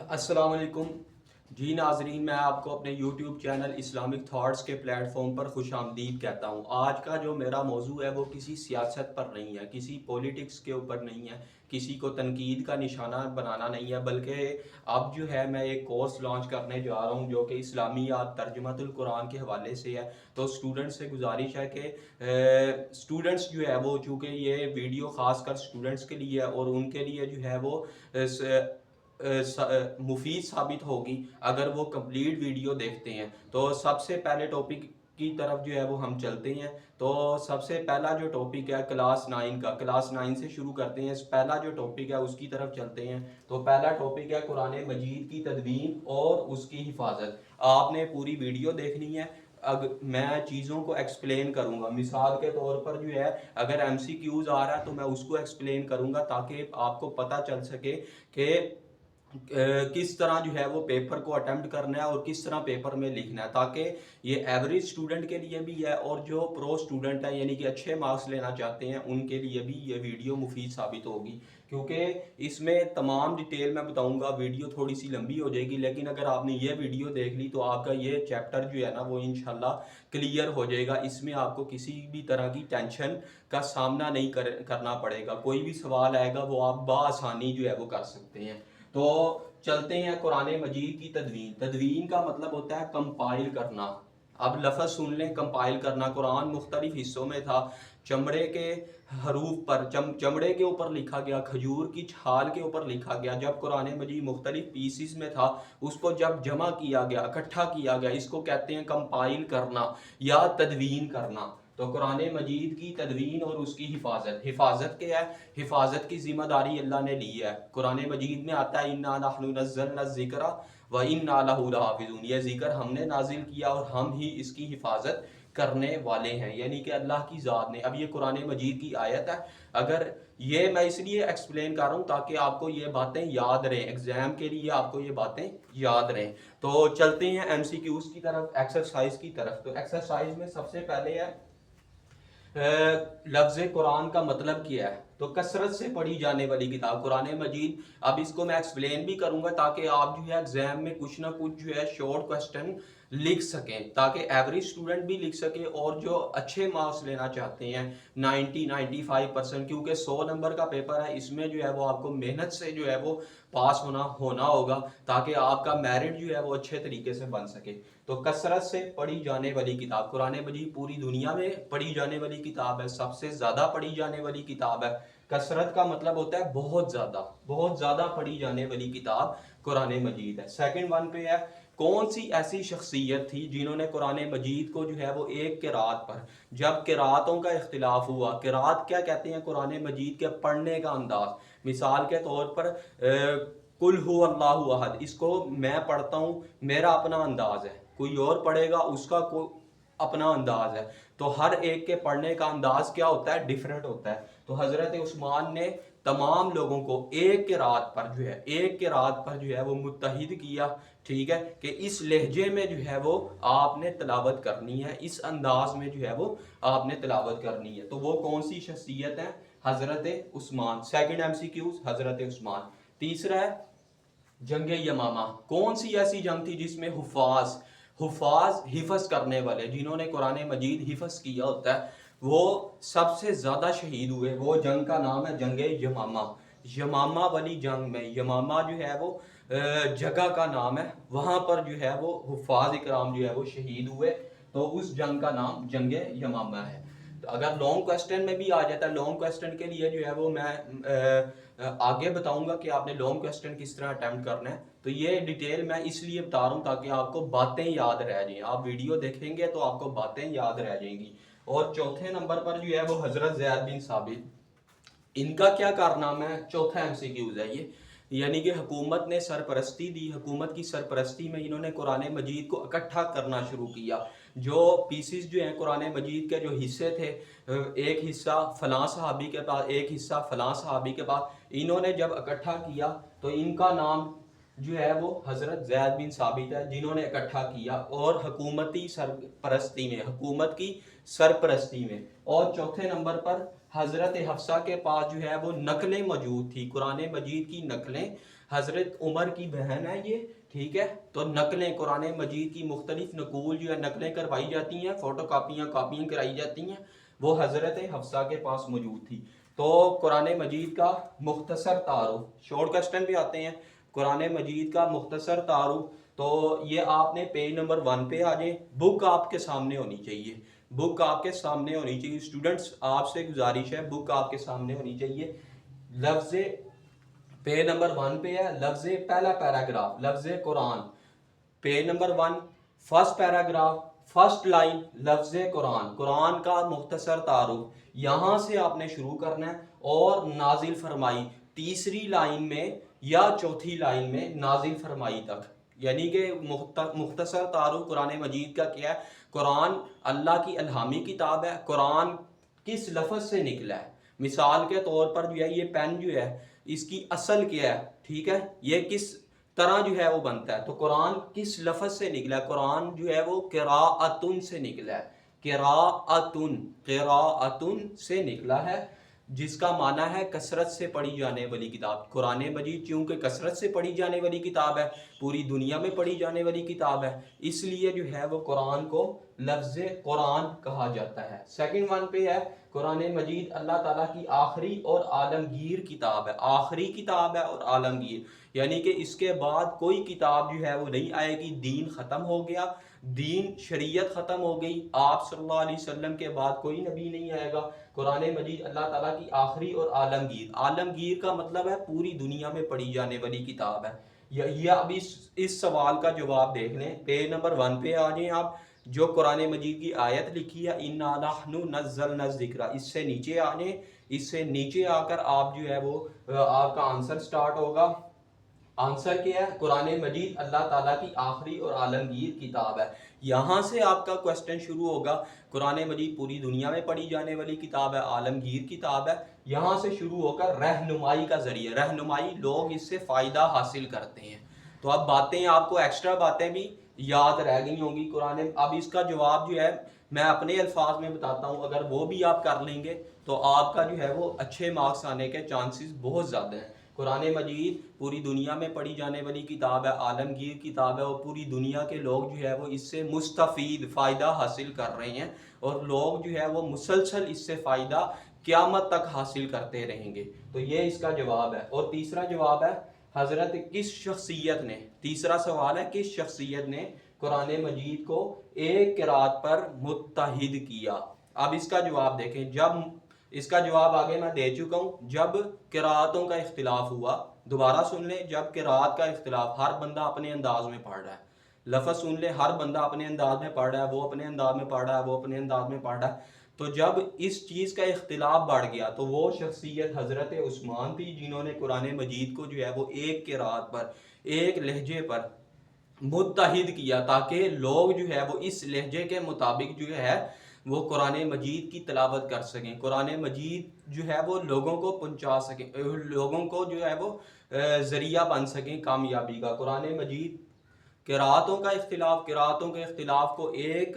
अस्सलाम वालेकुम जी नाजरीन, मैं आपको अपने यूट्यूब चैनल इस्लामिक थॉट्स के प्लेटफॉर्म पर खुश आमदीद कहता हूँ। आज का जो मेरा मौजू है वो किसी सियासत पर नहीं है, किसी पॉलिटिक्स के ऊपर नहीं है, किसी को तनकीद का निशाना बनाना नहीं है, बल्कि अब जो है मैं एक कोर्स लॉन्च करने जा रहा हूँ जो कि इस्लामियात तर्जुमतुल कुरान के हवाले से है। तो स्टूडेंट्स से गुजारिश है कि स्टूडेंट्स जो है वो, चूँकि ये वीडियो ख़ासकर स्टूडेंट्स के लिए है और उनके लिए जो है वो मुफीद साबित होगी अगर वो कंप्लीट वीडियो देखते हैं। तो सबसे पहले टॉपिक की तरफ जो है वो हम चलते हैं। तो सबसे पहला जो टॉपिक है क्लास 9 का, क्लास 9 से शुरू करते हैं। पहला जो टॉपिक है उसकी तरफ चलते हैं। तो पहला टॉपिक है कुरान मजीद की तदवीन और उसकी हिफाजत। आपने पूरी वीडियो देखनी है। मैं चीज़ों को एक्सप्लेन करूंगा। मिसाल के तौर पर जो है अगर एमसीक्यूज आ रहा है तो मैं उसको एक्सप्लेन करूंगा ताकि आपको पता चल सके कि किस तरह जो है वो पेपर को अटेम्प्ट करना है और किस तरह पेपर में लिखना है, ताकि ये एवरेज स्टूडेंट के लिए भी है और जो प्रो स्टूडेंट है यानी कि अच्छे मार्क्स लेना चाहते हैं उनके लिए भी ये वीडियो मुफीद साबित होगी। क्योंकि इसमें तमाम डिटेल मैं बताऊंगा, वीडियो थोड़ी सी लंबी हो जाएगी, लेकिन अगर आपने ये वीडियो देख ली तो आपका ये चैप्टर जो है ना वो इंशाल्लाह क्लियर हो जाएगा। इसमें आपको किसी भी तरह की टेंशन का सामना नहीं करना पड़ेगा। कोई भी सवाल आएगा वो आप बआसानी जो है वो कर सकते हैं। तो चलते हैं कुरान मजीद की तदवीन। तदवीन का मतलब होता है कंपाइल करना। अब लफ्ज़ सुन लें, कंपाइल करना। कुरान मुख्तलिफ हिस्सों में था। चमड़े के हरूफ पर, चमड़े के ऊपर लिखा गया, खजूर की छाल के ऊपर लिखा गया। जब कुरान मजीद मुख्तलिफ पीसीस में था, उसको जब जमा किया गया, इकट्ठा किया गया, इसको कहते हैं कंपाइल करना या तदवीन करना। तो कुरान मजीद की तदवीन और उसकी हिफाजत, हिफाजत क्या है? हिफाजत की जिम्मेदारी अल्लाह ने ली है। कुरान मजीद में आता है इन्ना नहनु नज़्ज़लना ज़िक्रा व इन्ना लहु लहाफ़िज़ून। ये जिक्र हमने नाजिल किया और हम ही इसकी हिफाजत करने वाले हैं, यानी कि अल्लाह की ज़ात ने। अब ये कुरान मजीद की आयत है। अगर ये मैं इसलिए एक्सप्लेन कर रहा हूँ ताकि आपको ये बातें याद रहें, एग्जाम के लिए आपको ये बातें याद रहें। तो चलते हैं एमसीक्यूज की तरफ, एक्सरसाइज की तरफ। तो एक्सरसाइज में सबसे पहले है लफ्ज़ कुरान का मतलब क्या है। तो कसरत से पढ़ी जाने वाली किताब कुरान मजीद। अब इसको मैं एक्सप्लेन भी करूंगा ताकि आप जो है एग्जाम में कुछ ना कुछ जो है शॉर्ट क्वेश्चन लिख सकें, ताकि एवरेज स्टूडेंट भी लिख सके और जो अच्छे मार्क्स लेना चाहते हैं 90-95%, क्योंकि 100 नंबर का पेपर है, इसमें जो है वो आपको मेहनत से जो है वो पास होना होगा ताकि आपका मेरिट जो है वो अच्छे तरीके से बन सके। तो कसरत से पढ़ी जाने वाली किताब कुरान मजीद पूरी दुनिया में पढ़ी जाने वाली किताब है, सबसे ज़्यादा पढ़ी जाने वाली किताब है। कसरत का मतलब होता है बहुत ज़्यादा पढ़ी जाने वाली किताब कुरान मजीद है। सेकंड वन पे है कौन सी ऐसी शख्सियत थी जिन्होंने कुरान मजीद को जो है वो एक किरात पर, जब किरातों का इख्तिलाफ हुआ, किरात क्या कहते हैं कुरान मजीद के पढ़ने का अंदाज। मिसाल के तौर पर कुल हु अल्लाहु अहद, इसको मैं पढ़ता हूँ, मेरा अपना अंदाज है, कोई और पढ़ेगा उसका अपना अंदाज है। तो हर एक के पढ़ने का अंदाज क्या होता है? डिफरेंट होता है। तो हजरत उस्मान ने तमाम लोगों को एक के रात पर जो है वो मुत्तहिद किया, ठीक है, कि इस लहजे में जो है वो आपने तिलावत करनी है, इस अंदाज में जो है वो आपने तिलावत करनी है। तो वो कौन सी शख्सियत है? हजरत उस्मान। सेकंड एमसीक्यूज हजरत उस्मान। तीसरा है जंग यमामा। कौन सी ऐसी जंग थी जिसमें हुफाज हुफाज हिफज करने वाले, जिन्होंने कुरान मजीद हिफज किया होता है, वो सबसे ज़्यादा शहीद हुए? वो जंग का नाम है जंग यमामा। यमामा वाली जंग में, यमामा जो है वो जगह का नाम है, वहाँ पर जो है वो हुफाज इकराम जो है वो शहीद हुए। तो उस जंग का नाम जंग यमामा है। तो अगर लॉन्ग क्वेश्चन में भी आ जाता है, लॉन्ग क्वेश्चन के लिए जो है वो मैं आगे बताऊंगा कि आपने लॉन्ग क्वेश्चन किस तरह अटेम्प्ट करना है। तो ये डिटेल मैं इसलिए बता रहा हूँ ताकि आपको बातें याद रह जाएं। आप वीडियो देखेंगे तो आपको बातें याद रह जाएंगी। और चौथे नंबर पर जो है वो हजरत ज़ैद बिन साबित। इनका क्या कारनामा है? चौथा एमसीक्यूज है ये। यानी कि हुकूमत ने सरपरस्ती दी, हुकूमत की सरपरस्ती में इन्होंने कुरान मजीद को इकट्ठा करना शुरू किया। जो पीसीस जो हैं कुरान मजीद के, जो हिस्से थे, एक हिस्सा फलां सहाबी के पास, एक हिस्सा फलां सहाबी के पास, इन्होंने जब इकट्ठा किया तो इनका नाम जो है वो हजरत ज़ैद बिन साबित है, जिन्होंने इकट्ठा किया और हुकूमती सरपरस्ती में, हुकूमत की सरपरस्ती में। और चौथे नंबर पर حضرت حفصہ کے پاس جو ہے وہ نقلیں موجود تھی، قرآن مجید کی نقلیں، حضرت عمر کی بہن ہے یہ، ٹھیک ہے، تو نقلیں قرآن مجید کی مختلف نقول جو ہے نقلیں کروائی جاتی ہیں، فوٹو کاپیاں کرائی جاتی ہیں، وہ حضرت حفصہ کے پاس موجود تھی۔ تو قرآن مجید کا مختصر تعارف، شارٹ کوسچن بھی آتے ہیں، قرآن مجید کا مختصر تعارف، تو یہ آپ نے پیج نمبر 1 پہ آ جائیں، بک آپ کے سامنے ہونی چاہیے، بک آپ کے سامنے ہونی چاہیے اسٹوڈنٹس، آپ سے گزارش ہے بک آپ کے سامنے ہونی چاہیے۔ لفظ پیج نمبر 1 پہ ہے، لفظ پہلا پیراگراف لفظ قرآن، page number 1 first paragraph first line لفظ قرآن، قرآن کا مختصر تعارف، یہاں سے آپ نے شروع کرنا ہے اور نازل فرمائی تیسری لائن میں یا چوتھی لائن میں نازل فرمائی تک، یعنی کہ مختصر تعارف قرآن مجید کا کیا ہے؟ قرآن اللہ کی الہامی کتاب ہے، قرآن کس لفظ سے نکلا ہے، مثال کے طور پر جو ہے یہ پین جو ہے اس کی اصل کیا ہے، ٹھیک ہے، یہ کس طرح جو ہے وہ بنتا ہے، تو قرآن کس لفظ سے نکلا ہے؟ قرآن جو ہے وہ قراءتن سے نکلا ہے، قراءتن سے نکلا ہے، جس کا معنی ہے کثرت سے پڑھی جانے والی کتاب۔ قرآن مجید چونکہ کثرت سے پڑھی جانے والی کتاب ہے، پوری دنیا میں پڑھی جانے والی کتاب ہے، اس لیے جو ہے وہ قرآن کو لفظ قرآن کہا جاتا ہے۔ سیکنڈ ون پہ ہے قرآن مجید اللہ تعالیٰ کی آخری اور عالمگیر کتاب ہے، آخری کتاب ہے اور عالمگیر، یعنی کہ اس کے بعد کوئی کتاب جو ہے وہ نہیں آئے گی، دین ختم ہو گیا، دین شریعت ختم ہو گئی، آپ صلی اللہ علیہ وسلم کے بعد کوئی نبی نہیں آئے گا۔ قرآن مجید اللہ تعالیٰ کی آخری اور عالمگیر، عالمگیر کا مطلب ہے پوری دنیا میں پڑھی جانے والی کتاب ہے۔ یہ اب اس سوال کا جواب دیکھ لیں، پیج نمبر 1 پہ آ جائیں آپ، جو قرآن مجید کی آیت لکھی ہے اِنَّا نَحْنُ نَزَّلْنَا الذِّکْرَ، اس سے نیچے آ جائیں، اس سے نیچے آ کر آپ جو ہے وہ آپ کا آنسر سٹارٹ ہوگا۔ آنسر کیا ہے؟ قرآن مجید اللہ تعالیٰ کی آخری اور عالمگیر کتاب ہے، یہاں سے آپ کا کوسچن شروع ہوگا۔ قرآن مجید پوری دنیا میں پڑھی جانے والی کتاب ہے، عالمگیر کتاب ہے، یہاں سے شروع ہو کر رہنمائی کا ذریعہ، رہنمائی لوگ اس سے فائدہ حاصل کرتے ہیں، تو اب باتیں آپ کو ایکسٹرا باتیں بھی یاد رہ گئی ہوں گی قرآن، اب اس کا جواب جو ہے میں اپنے الفاظ میں بتاتا ہوں، اگر وہ بھی آپ کر لیں گے تو آپ کا جو ہے وہ اچھے مارکس آنے کے چانسز بہت زیادہ ہیں۔ قرآن مجید پوری دنیا میں پڑھی جانے والی کتاب ہے، عالمگیر کتاب ہے، اور پوری دنیا کے لوگ جو ہے وہ اس سے مستفید فائدہ حاصل کر رہے ہیں، اور لوگ جو ہے وہ مسلسل اس سے فائدہ قیامت تک حاصل کرتے رہیں گے، تو یہ اس کا جواب ہے۔ اور تیسرا جواب ہے حضرت کس شخصیت نے، تیسرا سوال ہے کس شخصیت نے قرآن مجید کو ایک قرات پر متحد کیا؟ اب اس کا جواب دیکھیں، جب اس کا جواب آگے میں دے چکا ہوں، جب قراتوں کا اختلاف ہوا، دوبارہ سن لیں، جب قرات کا اختلاف، ہر بندہ اپنے انداز میں پڑھ رہا ہے، لفظ سن لیں، ہر بندہ اپنے انداز میں پڑھ رہا ہے، وہ اپنے انداز میں پڑھ رہا ہے، وہ اپنے انداز میں پڑھ رہا ہے، تو جب اس چیز کا اختلاف بڑھ گیا تو وہ شخصیت حضرت عثمان تھی، جنہوں نے قرآن مجید کو جو ہے وہ ایک قرات پر، ایک لہجے پر متحد کیا، تاکہ لوگ جو ہے وہ اس لہجے کے مطابق جو ہے وہ قرآن مجید کی تلاوت کر سکیں، قرآن مجید جو ہے وہ لوگوں کو پہنچا سکیں، لوگوں کو جو ہے وہ ذریعہ بن سکیں کامیابی کا۔ قرآن مجید قراتوں کے اختلاف کو ایک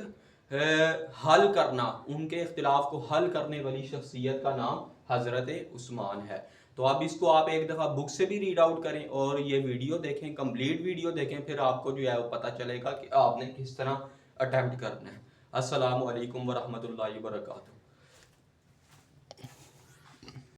حل کرنا، ان کے اختلاف کو حل کرنے والی شخصیت کا نام حضرت عثمان ہے۔ تو اب اس کو آپ ایک دفعہ بک سے بھی ریڈ آؤٹ کریں اور یہ ویڈیو دیکھیں، کمپلیٹ ویڈیو دیکھیں، پھر آپ کو جو ہے وہ پتہ چلے گا کہ آپ نے کس طرح اٹیمپٹ کرنا ہے۔ السلام علیکم ورحمۃ اللہ وبرکاتہ۔